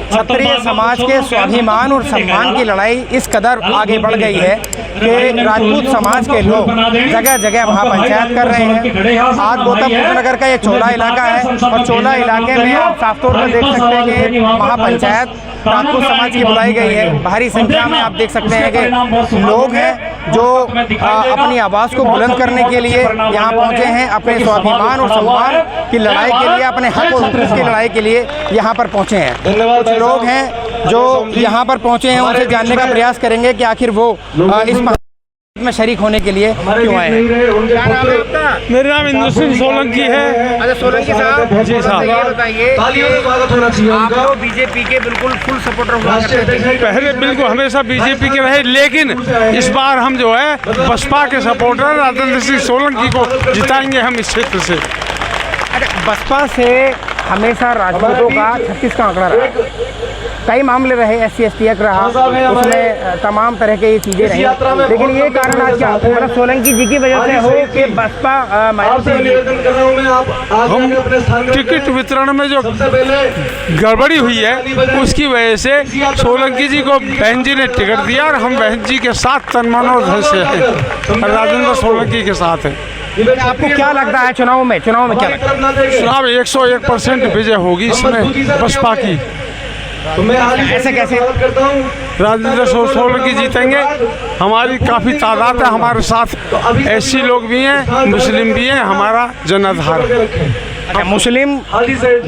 क्षत्रिय समाज के स्वाभिमान और सम्मान की लड़ाई इस कदर आगे बढ़ गई है कि राजपूत समाज के लोग जगह जगह महापंचायत कर रहे हैं। आज गौतम बुद्ध नगर का ये चोला इलाका है और चोला इलाके में आप साफ तौर पर देख सकते हैं कि महापंचायत राजपूत समाज की बुलाई गई है। भारी संख्या में आप देख सकते हैं कि लोग हैं जो अपनी आवाज़ को बुलंद करने के लिए यहाँ पहुँचे हैं, अपने स्वाभिमान और सम्मान की लड़ाई के लिए, अपने हक और हुकूक की लड़ाई के लिए यहाँ पर पहुँचे हैं। कुछ लोग हैं जो यहाँ पर पहुँचे हैं, उनसे जानने का प्रयास करेंगे कि आखिर वो इस में शरीक होने के लिए क्यों आए हैं। क्या नाम है आपका? मेरा नाम इंद्र सिंह सोलंकी है। अच्छा सोलंकी साहब, जी साहब, ये बताइए आप लोग बीजेपी के बिल्कुल फुल सपोर्टर हुआ करते थे। पहले बिल्कुल हमेशा बीजेपी के रहे, लेकिन इस बार हम जो है बसपा के सपोर्टर राजेंद्र सिंह सोलंकी को जिताएंगे हम इस क्षेत्र से। अच्छा, बसपा से हमेशा राजपूतों का 36 का आंकड़ा रहा, कई मामले रहे, SC ST एक्ट रहा, उसमें तमाम तरह के ये चीज़ें रही, लेकिन ये कारण आज क्या मतलब सोलंकी जी की वजह से हो कि बसपा हम टिकट वितरण में जो गड़बड़ी हुई है उसकी वजह से सोलंकी जी को बहन जी ने टिकट दिया और हम बहन जी के साथ तन मन और धन से हैं, राजेंद्र सोलंकी के साथ हैं। आपको क्या लगता है चुनाव में क्या लगता है? चुनाव 101% विजय होगी इसमें बसपा की। ऐसे कैसे? राजेंद्र सोलंकी जीतेंगे, हमारी काफ़ी तादाद है, हमारे साथ SC लोग भी हैं, मुस्लिम भी हैं, हमारा जनाधार। अच्छा, मुस्लिम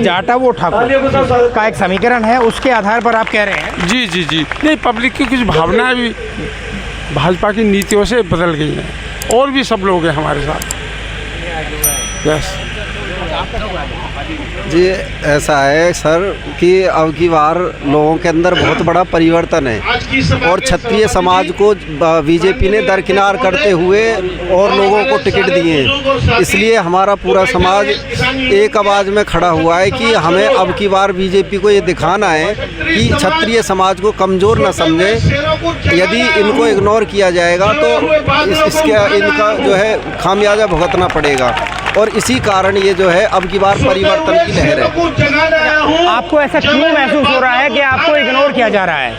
जाटा वो ठाकुर का एक समीकरण है, उसके आधार पर आप कह रहे हैं? जी जी जी, नहीं, पब्लिक की कुछ भावनाएं भी भाजपा की नीतियों से बदल गई हैं, और भी सब लोग हैं हमारे साथ। यस जी, ऐसा है सर कि अब की बार लोगों के अंदर बहुत बड़ा परिवर्तन है और क्षत्रिय समाज को बीजेपी ने दरकिनार करते हुए और लोगों को टिकट दिए हैं। इसलिए हमारा पूरा समाज एक आवाज़ में खड़ा हुआ है कि हमें अब की बार बीजेपी को ये दिखाना है कि क्षत्रिय समाज को कमज़ोर न समझे। यदि इनको इग्नोर किया जाएगा तो इनका जो है खामियाजा भुगतना पड़ेगा, और इसी कारण ये जो है अब की बार परिवर्तन की लहर है। आपको ऐसा क्यों महसूस हो रहा है कि आपको इग्नोर किया जा रहा है,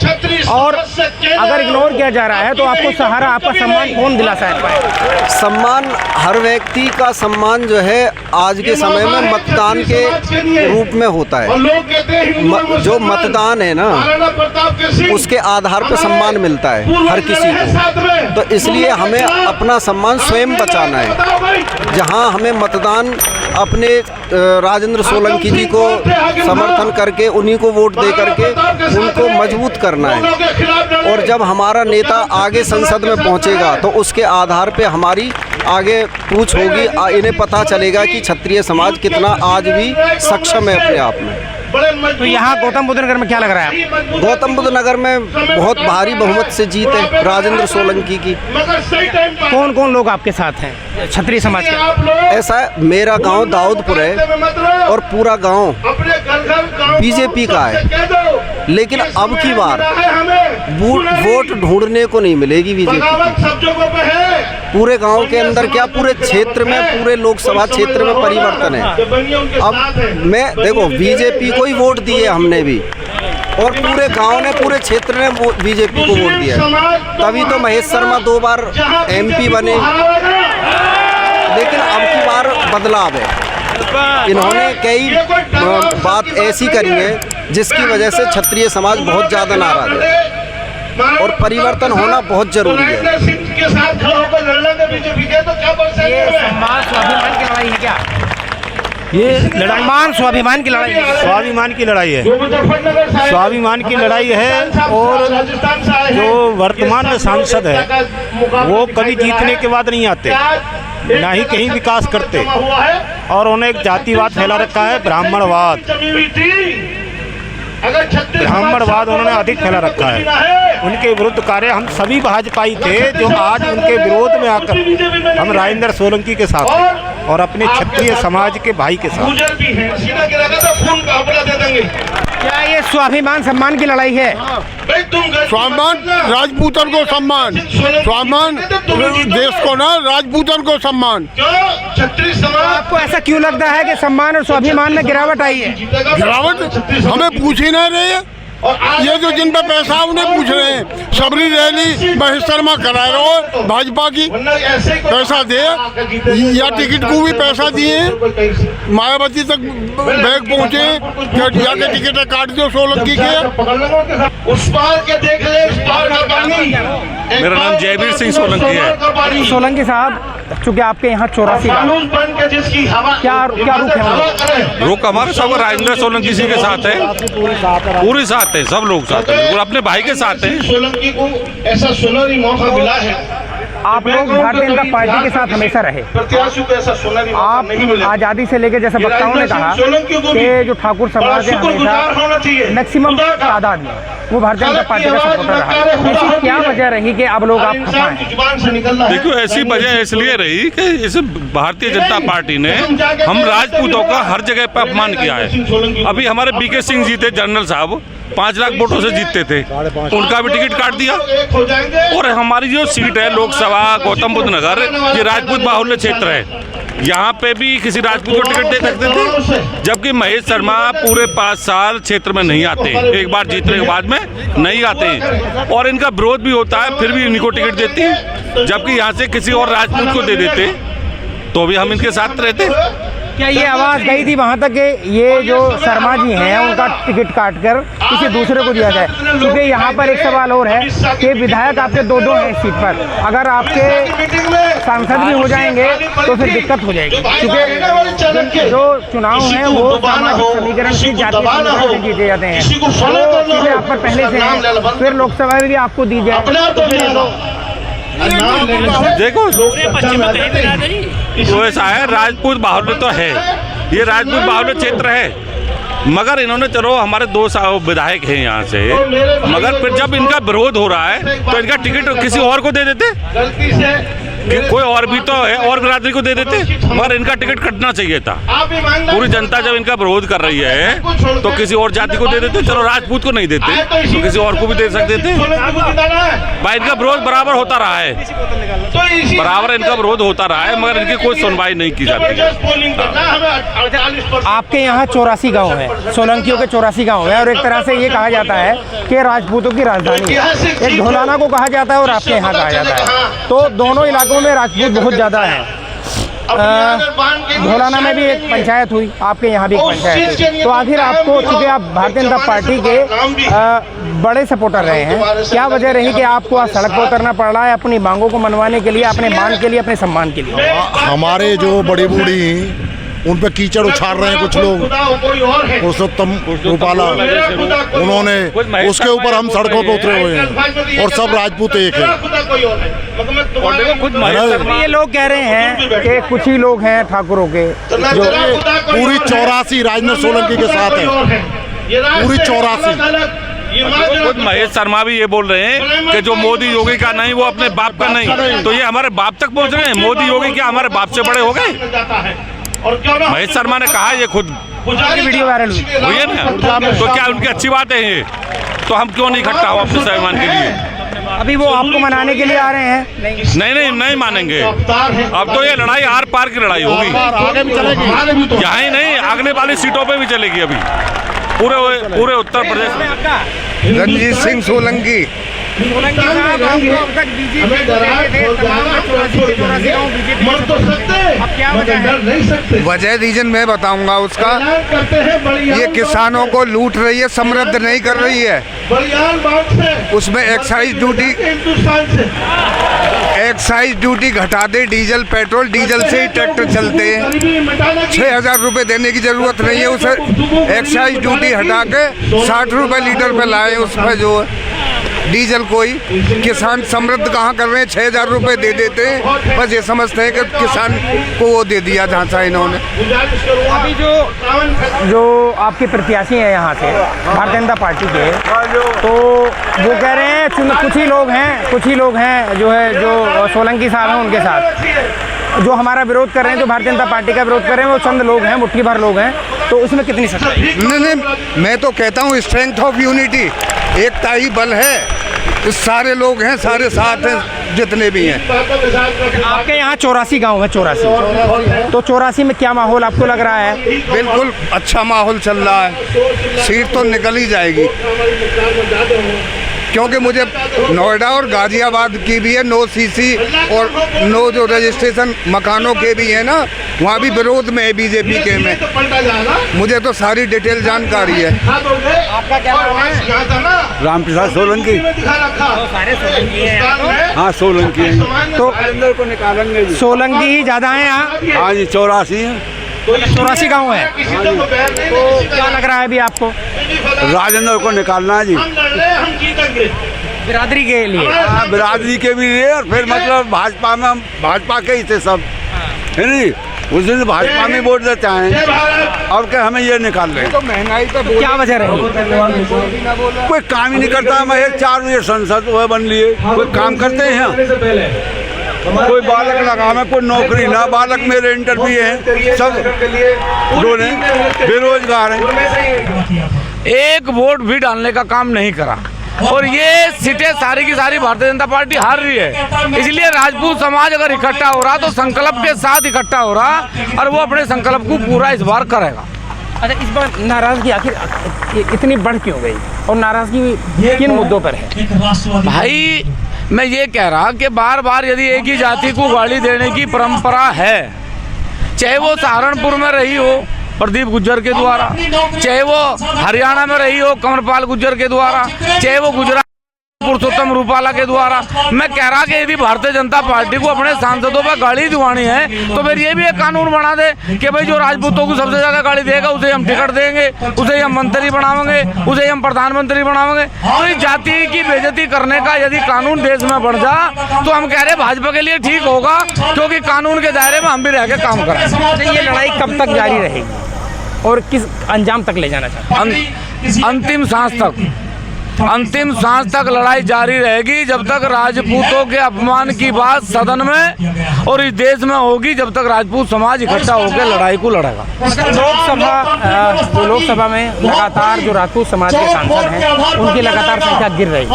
और अगर इग्नोर किया जा रहा है तो आपको सहारा, आपका सम्मान कौन दिला सकता है? सम्मान, हर व्यक्ति का सम्मान जो है आज के समय में मतदान के रूप में होता है। जो मतदान है ना, उसके आधार पर सम्मान मिलता है हर किसी को, तो इसलिए हमें अपना सम्मान स्वयं बचाना है। जहां हमें मतदान अपने राजेंद्र सोलंकी जी को समर्थन करके, उन्हीं को वोट दे करके उनको मजबूत करना है, और जब हमारा नेता आगे संसद में पहुंचेगा तो उसके आधार पे हमारी आगे पूछ होगी, इन्हें पता चलेगा कि क्षत्रिय समाज कितना आज भी सक्षम है अपने आप में। तो यहाँ गौतम बुद्ध नगर में क्या लग रहा है? गौतम बुद्ध नगर में बहुत भारी बहुमत से जीत है राजेंद्र सोलंकी की। कौन कौन लोग आपके साथ हैं क्षत्रिय समाज के? ऐसा है, मेरा गांव दाऊदपुर है और पूरा गांव बीजेपी का है, लेकिन अब की बार वोट ढूंढने को नहीं मिलेगी बीजेपी की। पूरे गांव के अंदर क्या, पूरे क्षेत्र में, पूरे लोकसभा क्षेत्र में परिवर्तन है। अब मैं देखो, बीजेपी को ही वोट दिए हमने भी, और पूरे गांव ने, पूरे क्षेत्र ने बीजेपी को वोट दिया, तभी तो महेश शर्मा 2 बार MP बने। लेकिन अब की बार बदलाव है, इन्होंने कई बात ऐसी करी है जिसकी वजह से क्षत्रिय समाज बहुत ज़्यादा नाराज है, और परिवर्तन होना बहुत जरूरी है। ये सम्मान स्वाभिमान की लड़ाई है क्या? ये लड़ाई स्वाभिमान की लड़ाई है? स्वाभिमान की लड़ाई है, स्वाभिमान की लड़ाई है। और जो वर्तमान में सांसद है वो कभी जीतने के बाद नहीं आते, ना ही कहीं विकास करते, और उन्हें एक जातिवाद फैला रखा है, ब्राह्मणवाद उन्होंने अधिक फैला रखा है। उनके विरुद्ध कार्य हम सभी भाजपाई थे जो आज उनके विरोध में आकर हम राजेंद्र सोलंकी के साथ हैं और अपने क्षत्रिय समाज के भाई के साथ। क्या ये स्वाभिमान सम्मान की लड़ाई है? स्वाभिमान, राजपूतन को सम्मान, स्वाभिमान देश को ना, राजपूतन को सम्मान। आपको ऐसा क्यों लगता है कि सम्मान और स्वाभिमान में गिरावट आई है? गिरावट हमें पूछ ही नहीं रही है, ये जो जिन पे पैसा है उन्हें पूछ रहे हैं। सबरी रैली महेश शर्मा करा रहे हो भाजपा की, पैसा दे या टिकट को भी पैसा दिए, मायावती तक बैग पहुँचे, जाके टिकट काट दो सोलंकी के। उस पार के देख ले, उस पार का पानी। मेरा नाम जयवीर सिंह सोलंकी है। सोलंकी साहब, चूंकि आपके यहाँ 84 क्या रुख है? रुख हमारे सब राजेंद्र सोलंकी जी के साथ है, पूरे साथ है, सब लोग साथ हैं, बिल्कुल अपने भाई के साथ हैं। सोलंकी को ऐसा सुनहरी मौका मिला है। आप लोग भारतीय जनता पार्टी के साथ हमेशा रहे। प्रत्याशी को ऐसा सुनहरी मौका आप नहीं मिला। आज़ादी से लेकर, जैसे वक्ताओं ने कहा कि जो ठाकुर समाज है हमेशा मैक्सिमम तादाद में वो भारतीय जनता पार्टी का सपोर्टर रहा। ऐसी क्या वजह रही कि अब लोग आप खफा हैं? देखो, ऐसी वजह इसलिए रही कि इस भारतीय जनता पार्टी ने हम राजपूतों का हर जगह पर अपमान किया है। अभी हमारे बीके सिंह जी थे, जनरल साहब 5 लाख वोटों से जीतते थे, उनका भी टिकट काट दिया। और हमारी जो सीट है लोकसभा गौतम बुद्ध नगर, ये राजपूत बाहुल्य क्षेत्र है, यहाँ पे भी किसी राजपूत को टिकट दे सकते थे, जबकि महेश शर्मा पूरे 5 साल क्षेत्र में नहीं आते, एक बार जीतने के बाद में नहीं आते, और इनका विरोध भी होता है, फिर भी इनको टिकट देती है, जबकि यहाँ से किसी और राजपूत को दे देते तो भी हम इनके साथ रहते। क्या ये आवाज़ गई थी वहाँ तक कि ये जो शर्मा जी हैं उनका टिकट काटकर किसी दूसरे को दिया जाए? क्योंकि यहाँ पर एक सवाल और है कि विधायक आपके 2 हैं इस सीट पर, अगर आपके सांसद भी हो जाएंगे तो फिर दिक्कत हो जाएगी, क्योंकि जो चुनाव हैं वो सामाजिक समीकरण से जातीय समीकरण से जीते जाते हैं। तो आप पर पहले से हैं, फिर लोकसभा में भी आपको दी जाए। देखो, तो ऐसा है, राजपूत बाहुल्य तो है, ये राजपूत बाहुल्य क्षेत्र है, मगर इन्होंने चलो हमारे 2 विधायक हैं यहाँ से, मगर फिर जब इनका विरोध हो रहा है तो इनका टिकट किसी और को दे देते, कोई और भी तो है और बिरादरी को दे देते, मगर इनका टिकट कटना चाहिए था। पूरी जनता जब इनका विरोध कर रही है तो किसी और जाति को दे देते, चलो राजपूत को नहीं देते तो किसी और को भी दे सकते थे। भाई इनका विरोध बराबर होता रहा है, बराबर इनका विरोध होता रहा है, मगर इनकी कोई सुनवाई नहीं की जाती। आपके यहाँ 84 गाँव है, सोलंकियों के 84 गाँव है, और एक तरह से ये कहा जाता है कि राजपूतों की राजधानी है। एक ढोलाना को कहा जाता है और आपके यहाँ कहा जाता है, तो दोनों इलाकों में राजपूत बहुत ज़्यादा हैं। ढोलाना में भी एक पंचायत हुई, आपके यहाँ भी एक पंचायत हुई, तो आखिर आपको, चूँकि आप भारतीय जनता पार्टी के बड़े सपोर्टर रहे हैं, क्या वजह रही कि आपको आज सड़क पर उतरना पड़ रहा है अपनी मांगों को मनवाने के लिए, अपने मान के लिए, अपने सम्मान के लिए? हमारे जो बड़ी बूढ़ी उन पे कीचड़ उछाल रहे हैं कुछ लोग, पुरुषोत्तम रूपाला, उन्होंने उसके ऊपर हम सड़कों पे उतरे हुए हैं, और सब राजपूत एक है। ये लोग कह रहे हैं कि कुछ ही लोग हैं ठाकुरों के जो पूरी 84 राजेंद्र सोलंकी के साथ है, पूरी 84। खुद महेश शर्मा भी ये बोल रहे हैं कि जो मोदी योगी का नहीं वो अपने बाप का नहीं, तो ये हमारे बाप तक पहुंच रहे हैं। मोदी योगी क्या हमारे बाप से बड़े हो गए? महेश शर्मा ने कहा, ये खुद वीडियो वायरल हुई है ना, तो क्या उनकी अच्छी बात है ये? तो हम क्यों नहीं इकट्ठा हो अपने स्वाभिमान के लिए? अभी वो आपको मनाने के लिए आ रहे हैं? नहीं मानेंगे। अब तो ये लड़ाई आर पार की लड़ाई होगी, यहाँ ही नहीं, अगले वाली सीटों पे भी चलेगी। अभी पूरे उत्तर प्रदेश में। रणजीत सिंह सोलंकी। वजह रीजन मैं बताऊंगा उसका, ये किसानों को लूट रही है, समृद्ध नहीं कर रही है। उसमें एक्साइज ड्यूटी घटा दे, डीजल पेट्रोल, डीजल से ही ट्रैक्टर चलते हैं। 6,000 रुपये देने की जरूरत नहीं है, उसे एक्साइज ड्यूटी हटा के 60 रुपये लीटर पे लाए उस पर जो डीजल। कोई किसान समृद्ध कहाँ कर रहे हैं? 6,000 रुपये दे देते हैं, बस ये समझते हैं कि किसान को वो दे दिया झांसा इन्होंने। अभी जो आपके प्रत्याशी हैं यहाँ से भारतीय जनता पार्टी के, तो वो कह रहे हैं कुछ ही लोग हैं जो सोलंकी साहब हैं उनके साथ जो हमारा विरोध कर रहे हैं, जो भारतीय जनता पार्टी का विरोध कर रहे हैं, वो चंद लोग हैं, मुट्ठी भर लोग हैं, तो उसमें कितनी सच्चाई? नहीं, मैं तो कहता हूँ स्ट्रेंथ ऑफ यूनिटी, एकता ही बल है। सारे लोग हैं, सारे साथ हैं, जितने भी हैं। आपके यहाँ 84 गांव है, 84, तो 84 में क्या माहौल आपको लग रहा है? बिल्कुल अच्छा माहौल चल रहा है, सीट तो निकल ही जाएगी, क्योंकि मुझे नोएडा और गाजियाबाद की भी है, 9 सीसी और 9 जो रजिस्ट्रेशन मकानों के भी है ना, वहाँ भी विरोध में है बीजेपी के में। मुझे तो सारी डिटेल जानकारी है। आपका क्या नाम है? रामप्रसाद सोलंकी। सारे सोलंकी हैं। हाँ सोलंकी हैं। तो अंदर को निकालेंगे जी। सोलंकी ही ज़्यादा है यहाँ? हाँ जी 84 हैं। 84 गाँव है। तो क्या लग रहा है अभी आपको? राजेंद्र को निकालना है जी, बिरादरी के लिए। हाँ बिरादरी के भी लिए, और फिर मतलब भाजपा में हम भाजपा के ही थे सब, है नहीं, उस दिन भाजपा में वोट देते हैं, और क्या हमें ये निकाल रहे हैं। तो महंगाई तो क्या वजह रही? कोई काम ही नहीं करता। हमारे 4 ये संसद वो बन लिए, कोई काम करते हैं कोई बालक लगा, हमें कोई नौकरी ना, बालक मेरे इंटरव्यू हैं, सब दोनों बेरोजगार हैं। एक वोट भी डालने का काम नहीं करा, और ये सीटें सारी की सारी भारतीय जनता पार्टी हार रही है। इसलिए राजपूत समाज अगर इकट्ठा हो रहा तो संकल्प के साथ इकट्ठा हो रहा, और वो अपने संकल्प को पूरा इस बार करेगा। अच्छा, इस बार नाराजगी आखिर इतनी बढ़ क्यों गई, और नाराजगी किन मुद्दों पर है? भाई मैं ये कह रहा कि बार बार यदि एक ही जाति को गाली देने की परंपरा है, चाहे वो सहारनपुर में रही हो प्रदीप गुज्जर के द्वारा, चाहे वो हरियाणा में रही हो कंवरपाल गुज्जर के द्वारा, चाहे वो गुजरात पुरुषोत्तम रूपाला के द्वारा, मैं कह रहा कि यदि भारतीय जनता पार्टी को अपने सांसदों पर गाली दिवानी है तो फिर ये भी एक कानून बना दे कि भाई जो राजपूतों को सबसे ज्यादा गाली देगा उसे हम टिकट देंगे, उसे हम मंत्री बनाएंगे, उसे हम प्रधानमंत्री बनाएंगे। तो इस जाति की बेइज्जती करने का यदि कानून देश में बढ़ जा तो हम कह रहे भाजपा के लिए ठीक होगा, क्योंकि कानून के दायरे में हम भी रह के काम करें। ये लड़ाई कब तक जारी रहेगी और किस अंजाम तक ले जाना चाहते हैं? अंतिम सांस तक लड़ाई जारी रहेगी, जब तक राजपूतों के अपमान की बात सदन में और इस देश में होगी, जब तक राजपूत समाज इकट्ठा होकर लड़ाई को लड़ेगा। लोकसभा में लगातार जो राजपूत समाज के सांसद हैं उनकी लगातार संख्या गिर रही है।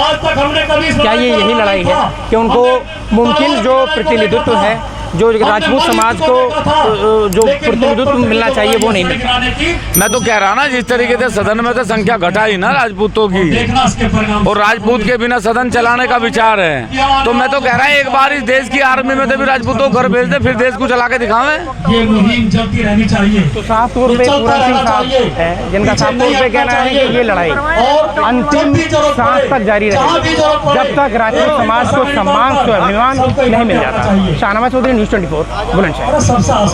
क्या ये यही लड़ाई है कि उनको मुमकिन जो प्रतिनिधित्व है, जो राजपूत समाज को जो प्रतिनिधित्व मिलना चाहिए वो नहीं मिलता? मैं तो कह रहा ना, जिस तरीके से सदन में तो संख्या घटा ही ना राजपूतों की, और राजपूत के बिना सदन चलाने का विचार है, तो मैं तो कह रहा है एक बार इस देश की आर्मी में तो भी राजपूतों को घर भेज दे, फिर देश को चला के दिखावे। तो साफ तौर पे पूरा सिंह साहब है जिनका साफ तौर पे कहना है कि ये लड़ाई अंतिम सांस तक जारी रहेगी जब तक राजपूत समाज को सम्मान स्वाभिमान नहीं मिल जाता। शाहनवाज चौधरी, न्यूज़ 24, बुलंदशहर।